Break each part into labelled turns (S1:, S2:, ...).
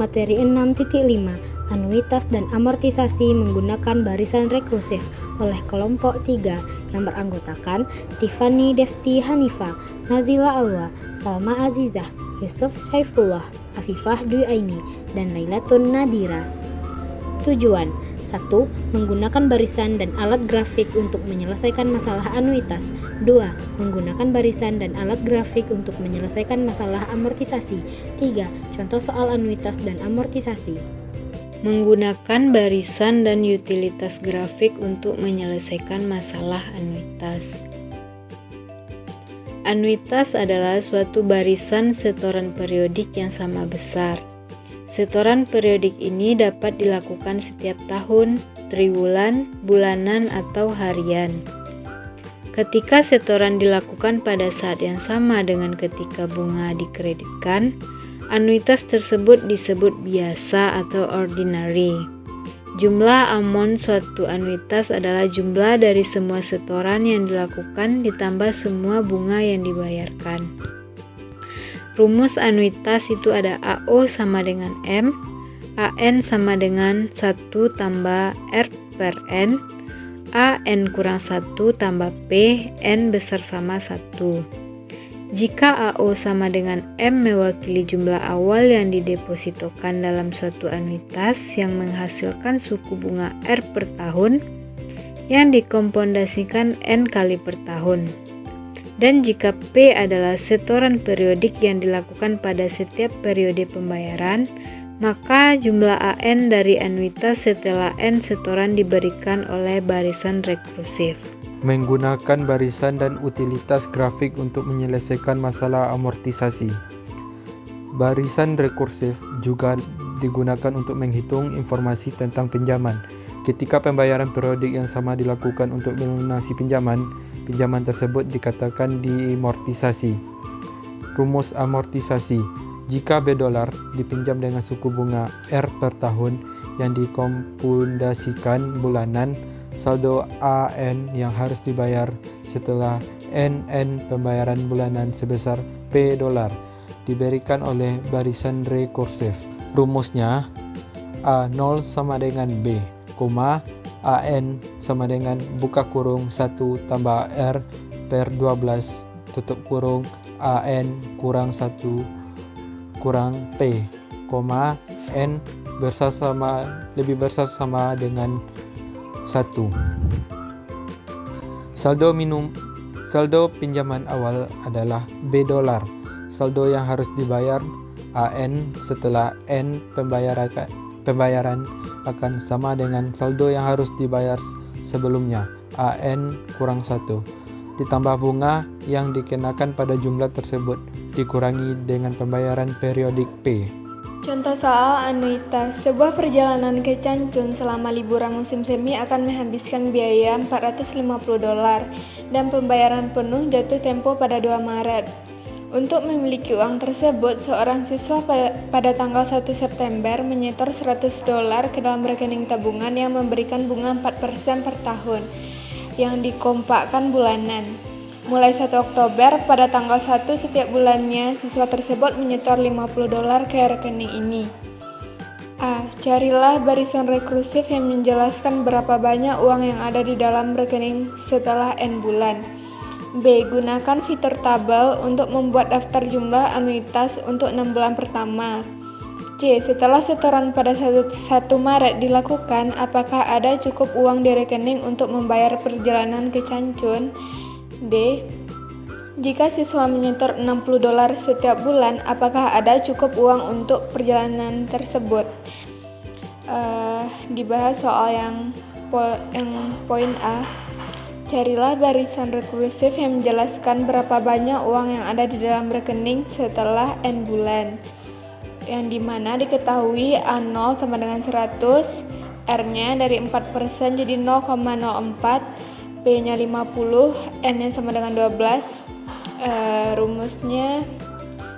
S1: materi 6.5 anuitas dan amortisasi menggunakan barisan rekursif oleh kelompok 3 yang beranggotakan Tiffany Devti Hanifa, Nazila Alwa, Salma Azizah, Yusuf Saifullah, Afifah Dwi Aini, dan Lailatun Nadira. Tujuan 1. Menggunakan barisan dan alat grafik untuk menyelesaikan masalah anuitas. 2. Menggunakan barisan dan alat grafik untuk menyelesaikan masalah amortisasi. 3. Contoh soal anuitas dan amortisasi.
S2: Menggunakan barisan dan utilitas grafik untuk menyelesaikan masalah anuitas. Anuitas adalah suatu barisan setoran periodik yang sama besar. Setoran periodik ini dapat dilakukan setiap tahun, triwulan, bulanan, atau harian. Ketika setoran dilakukan pada saat yang sama dengan ketika bunga dikreditkan, anuitas tersebut disebut biasa atau ordinary. Jumlah amount suatu anuitas adalah jumlah dari semua setoran yang dilakukan ditambah semua bunga yang dibayarkan. Rumus anuitas itu ada AO sama dengan M, AN sama dengan 1 tambah R per N, AN kurang 1 tambah P, N besar sama 1. Jika AO sama dengan M mewakili jumlah awal yang didepositokan dalam suatu anuitas yang menghasilkan suku bunga R per tahun yang dikompondasikan N kali per tahun. Dan jika P adalah setoran periodik yang dilakukan pada setiap periode pembayaran, maka jumlah AN dari anuitas setelah N setoran diberikan oleh barisan rekursif.
S3: Menggunakan barisan dan utilitas grafik untuk menyelesaikan masalah amortisasi. Barisan rekursif juga digunakan untuk menghitung informasi tentang pinjaman. Ketika pembayaran periodik yang sama dilakukan untuk melunasi pinjaman tersebut dikatakan diamortisasi. Rumus amortisasi: jika B dolar dipinjam dengan suku bunga R per tahun yang dikompondasikan bulanan, saldo AN yang harus dibayar setelah NN pembayaran bulanan sebesar P dolar diberikan oleh barisan rekursif. Rumusnya A0 sama dengan B, AN sama dengan buka kurung 1 tambah R per 12 tutup kurung AN kurang 1 kurang P, N lebih besar sama dengan 1. Saldo pinjaman awal adalah B dolar. Saldo yang harus dibayar AN setelah N pembayaran akan sama dengan saldo yang harus dibayar sebelumnya, AN kurang 1, ditambah bunga yang dikenakan pada jumlah tersebut, dikurangi dengan pembayaran periodik P.
S4: Contoh soal anuitas. Sebuah perjalanan ke Cancun selama liburan musim semi akan menghabiskan biaya $450 dan pembayaran penuh jatuh tempo pada 2 Maret. Untuk memiliki uang tersebut, seorang siswa pada tanggal 1 September menyetor $100 ke dalam rekening tabungan yang memberikan bunga 4% per tahun yang dikompakkan bulanan. Mulai 1 Oktober pada tanggal 1 setiap bulannya, siswa tersebut menyetor $50 ke rekening ini. A. Carilah barisan rekursif yang menjelaskan berapa banyak uang yang ada di dalam rekening setelah N bulan. B. Gunakan fitur tabel untuk membuat daftar jumlah anuitas untuk 6 bulan pertama. C. Setelah setoran pada 1 Maret dilakukan, apakah ada cukup uang di rekening untuk membayar perjalanan ke Cancun? D. Jika siswa menyetor $60 setiap bulan, apakah ada cukup uang untuk perjalanan tersebut? Dibahas soal yang poin A. Carilah barisan rekursif yang menjelaskan berapa banyak uang yang ada di dalam rekening setelah N bulan, yang dimana diketahui A0 sama dengan 100, R-nya dari 4% jadi 0,04, P-nya 50, N-nya sama dengan 12. Rumusnya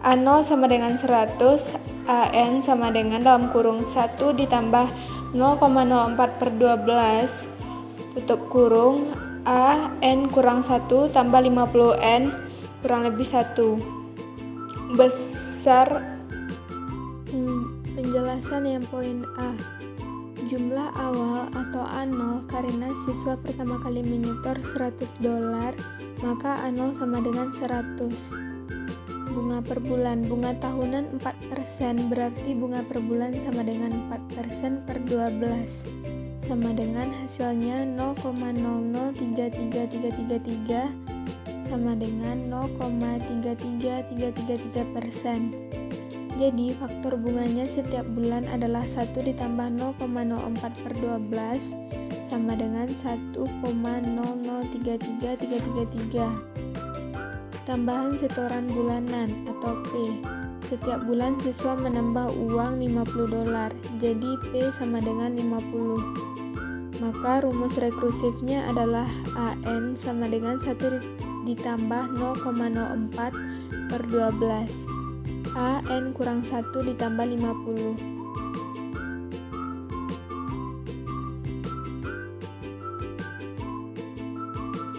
S4: A0 sama dengan 100, AN sama dengan dalam kurung 1 ditambah 0,04 per 12 tutup kurung AN kurang 1 tambah 50N kurang lebih 1. Besar Penjelasan yang poin A. Jumlah awal atau A0 karena siswa pertama kali menyetor $100, maka A0 sama dengan 100. Bunga per bulan. Bunga tahunan 4%, berarti bunga per bulan sama dengan 4% per 12. Sama dengan hasilnya 0,0033333 sama dengan 0,33333%. Jadi faktor bunganya setiap bulan adalah 1 ditambah 0,04 per 12 sama dengan 1,0033333. Tambahan setoran bulanan atau P. Setiap bulan siswa menambah uang $50, jadi P sama dengan 50. Maka rumus rekursifnya adalah AN sama dengan 1 ditambah 0,04 per 12. AN kurang 1 ditambah 50.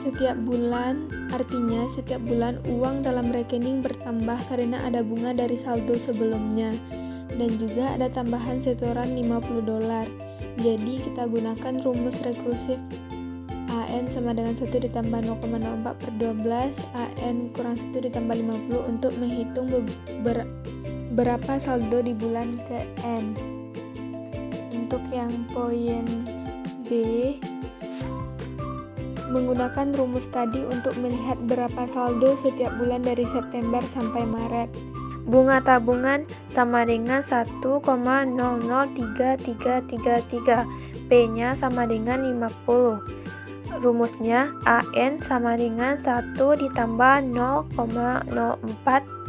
S4: Setiap bulan, artinya setiap bulan uang dalam rekening bertambah karena ada bunga dari saldo sebelumnya. Dan juga ada tambahan setoran $50. Jadi kita gunakan rumus rekursif AN sama dengan 1 ditambah 0,04 per 12, AN kurang 1 ditambah 50 untuk menghitung berapa saldo di bulan ke-N. Untuk yang poin B, menggunakan rumus tadi untuk melihat berapa saldo setiap bulan dari September sampai Maret.
S5: Bunga tabungan sama dengan 1,003333, P-nya sama dengan 50. Rumusnya AN sama dengan 1 ditambah 0,04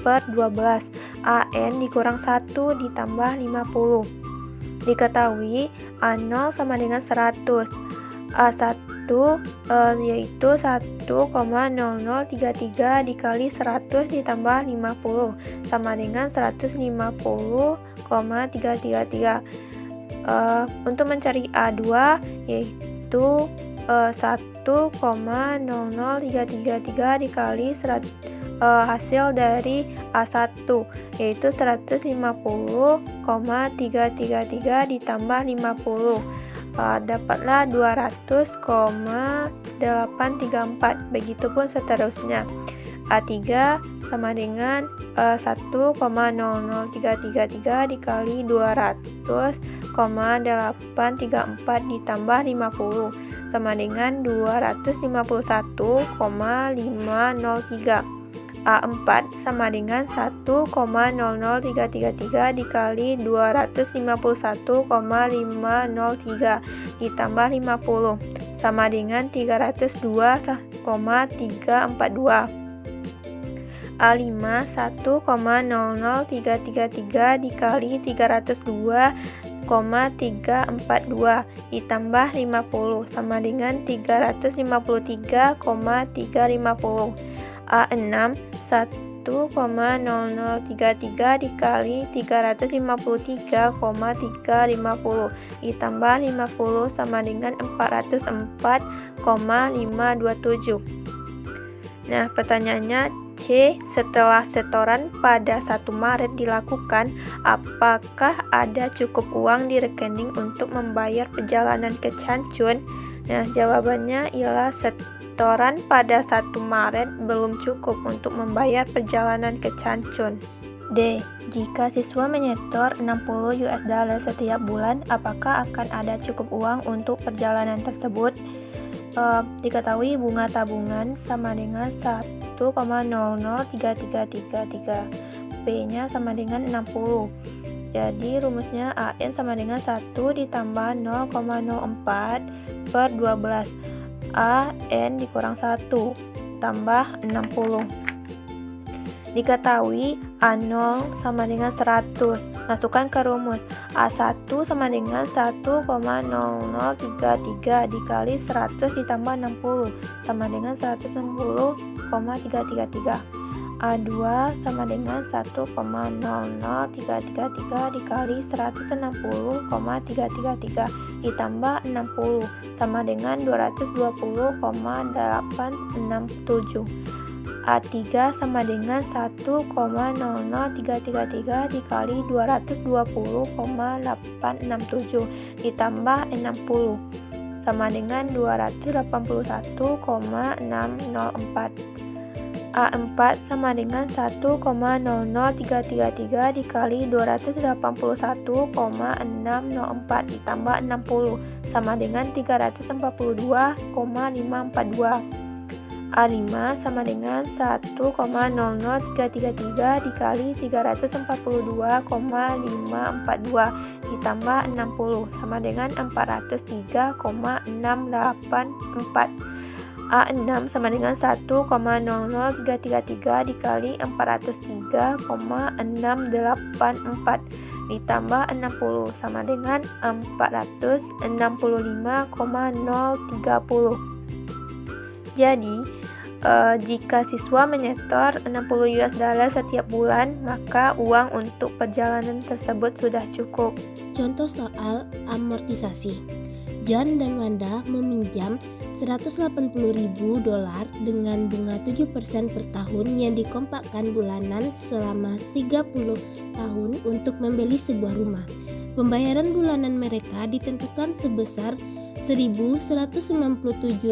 S5: per 12, AN dikurang 1 ditambah 50. Diketahui A0 sama dengan 100, A1 yaitu 1,0033 dikali 100 ditambah 50 sama dengan 150,333. Untuk mencari A2 yaitu 1,00333 dikali hasil dari A1 yaitu 150,333 ditambah 50, dapatlah 200,834. Begitupun seterusnya. A3 sama dengan 1,00333 dikali 200,834 ditambah 50 sama dengan 251,503. A4 sama dengan 1,00333 dikali 251,503 ditambah 50 sama dengan 302,342. A5 1,00333 dikali 302,342 ditambah 50 sama dengan 353,350. A6 1,0033 dikali 353,350 ditambah 50 sama dengan 404,527. Nah, pertanyaannya C. Setelah setoran pada 1 Maret dilakukan, apakah ada cukup uang di rekening untuk membayar perjalanan ke Changchun? Nah, jawabannya ialah setoran pada 1 Maret belum cukup untuk membayar perjalanan ke Changchun. D. Jika siswa menyetor $60 setiap bulan, apakah akan ada cukup uang untuk perjalanan tersebut? Diketahui bunga tabungan sama dengan 1,003333, P-nya sama dengan 60. Jadi rumusnya AN sama dengan 1 ditambah 0,04 per 12, AN dikurang 1 tambah 60. Diketahui A0 sama dengan 100. Masukkan ke rumus. A1 sama dengan 1,0033 dikali 100 ditambah 60 sama dengan 160,333. A2 sama dengan 1,00333 dikali 160,333 ditambah 60 sama dengan 220,867. A3 sama dengan 1,00333 dikali 220,867 ditambah 60 sama dengan 281,604. A4 sama dengan 1,00333 dikali 281,604 ditambah 60 sama dengan 342,542. A5 sama dengan 1,00333 dikali 342,542 ditambah 60 sama dengan 403,684. A6 sama dengan 1,00333 dikali 403,684 ditambah 60 sama dengan 465,030. Jadi, jika siswa menyetor 60 US dollar setiap bulan, maka uang untuk perjalanan tersebut sudah cukup.
S1: Contoh soal amortisasi. John dan Wanda meminjam 180.000 dolar dengan bunga 7% per tahun yang dikompakkan bulanan selama 30 tahun untuk membeli sebuah rumah. Pembayaran bulanan mereka ditentukan sebesar 1.197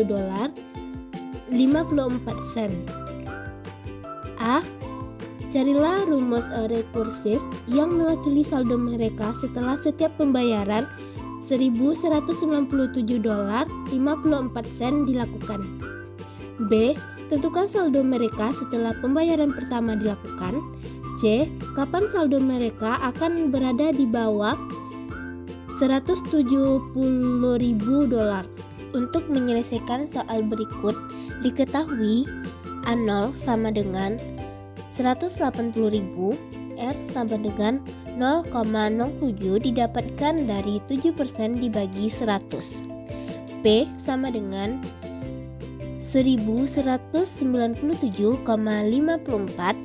S1: dolar 54 sen. A. Carilah rumus rekursif yang mewakili saldo mereka setelah setiap pembayaran 1.197 dolar 54 sen dilakukan. B. Tentukan saldo mereka setelah pembayaran pertama dilakukan. C. Kapan saldo mereka akan berada di bawah 170.000 dolar. Untuk menyelesaikan soal berikut, diketahui A0 sama dengan 180.000, R sama dengan 0,07 didapatkan dari 7% dibagi 100. P sama dengan 1197,54.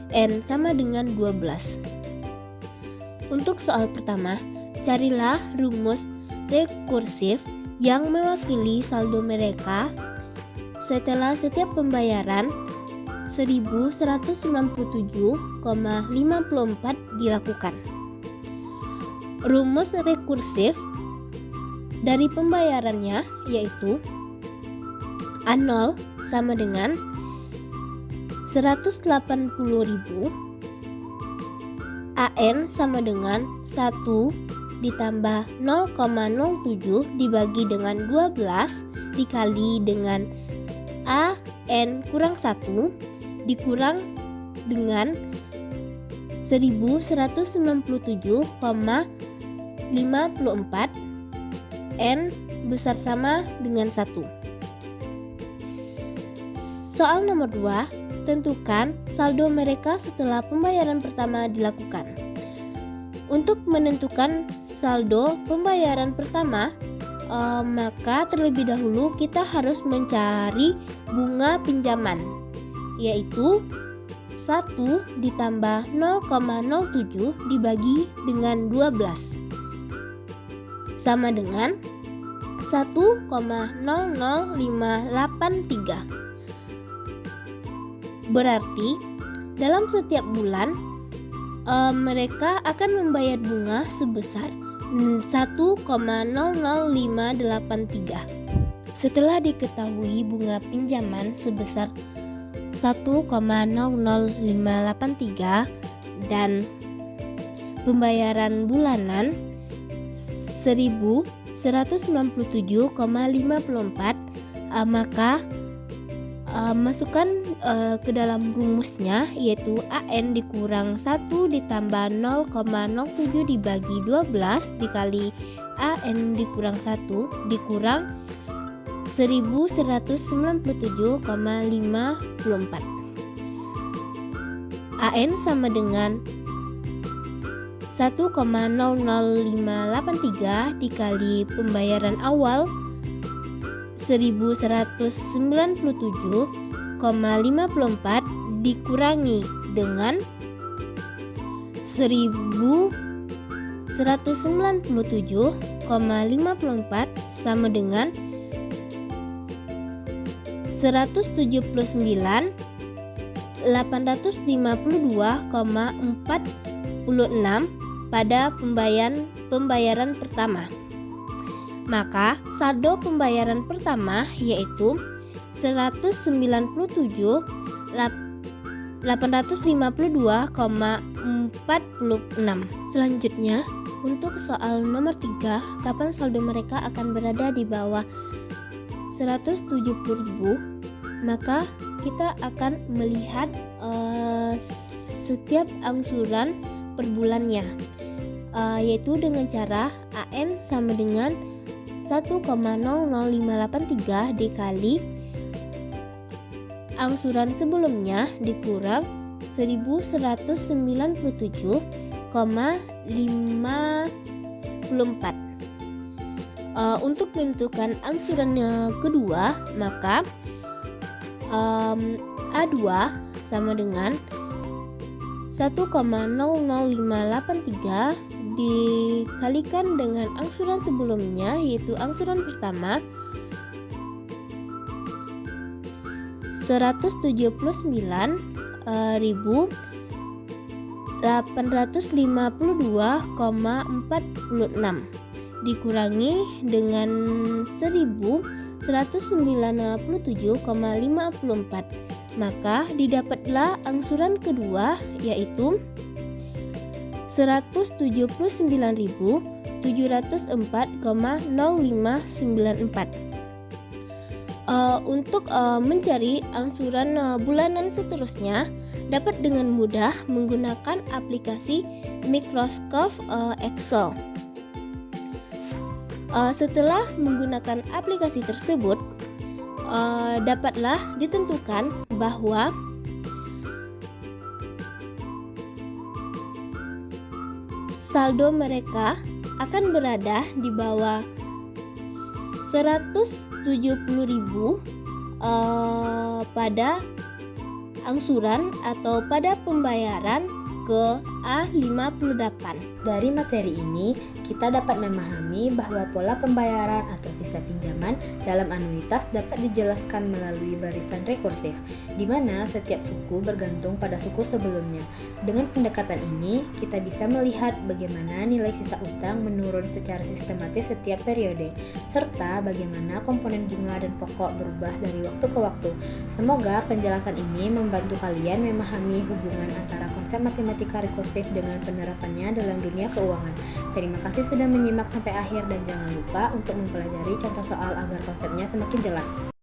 S1: N sama dengan 12. Untuk soal pertama, carilah rumus rekursif yang mewakili saldo mereka setelah setiap pembayaran 1.197,54 dilakukan. Rumus rekursif dari pembayarannya yaitu A0 sama dengan 180.000, AN sama dengan 1 ditambah 0,07 dibagi dengan 12 dikali dengan AN kurang 1 dikurang dengan 1197,54 N besar sama dengan 1. Soal nomor 2, tentukan saldo mereka setelah pembayaran pertama dilakukan. Untuk menentukan saldo pembayaran pertama, maka terlebih dahulu kita harus mencari bunga pinjaman, yaitu 1 ditambah 0,07 dibagi dengan 12 sama dengan 1,00583. Berarti dalam setiap bulan mereka akan membayar bunga sebesar 1,00583. Setelah diketahui bunga pinjaman sebesar 1,00583 dan pembayaran bulanan 1.197,54, maka masukkan ke dalam rumusnya, yaitu AN dikurang 1 ditambah 0,07 dibagi 12 dikali AN dikurang 1 dikurang 1.197,54. AN sama dengan 1,00583 dikali pembayaran awal 1.197,54 dikurangi dengan 1.197,54 sama dengan
S6: 179.852,46 pada pembayaran pertama. Maka saldo pembayaran pertama yaitu 199.852,46. Selanjutnya, untuk soal nomor 3, kapan saldo mereka akan berada di bawah 170.000, maka kita akan melihat setiap angsuran per bulannya, yaitu dengan cara AN sama dengan 1,00583 dikali angsuran sebelumnya dikurang 1197,54. Untuk menentukan angsuran kedua, maka A2 sama dengan 1,00583 dikalikan dengan angsuran sebelumnya, yaitu angsuran pertama 179.852,46 dikurangi dengan 1197,54, maka didapatlah angsuran kedua yaitu 179.704,0594. Untuk mencari angsuran bulanan seterusnya dapat dengan mudah menggunakan aplikasi Microsoft Excel. Setelah menggunakan aplikasi tersebut, dapatlah ditentukan bahwa saldo mereka akan berada di bawah 170.000 pada angsuran atau pada pembayaran ke A58.
S1: Dari materi ini, kita dapat memahami bahwa pola pembayaran atau sisa pinjaman dalam anuitas dapat dijelaskan melalui barisan rekursif, di mana setiap suku bergantung pada suku sebelumnya. Dengan pendekatan ini, kita bisa melihat bagaimana nilai sisa utang menurun secara sistematis setiap periode, serta bagaimana komponen bunga dan pokok berubah dari waktu ke waktu. Semoga penjelasan ini membantu kalian memahami hubungan antara konsep matematika rekursif dengan penerapannya dalam dunia keuangan. Terima kasih sudah menyimak sampai akhir dan jangan lupa untuk mempelajari contoh soal agar konsepnya semakin jelas.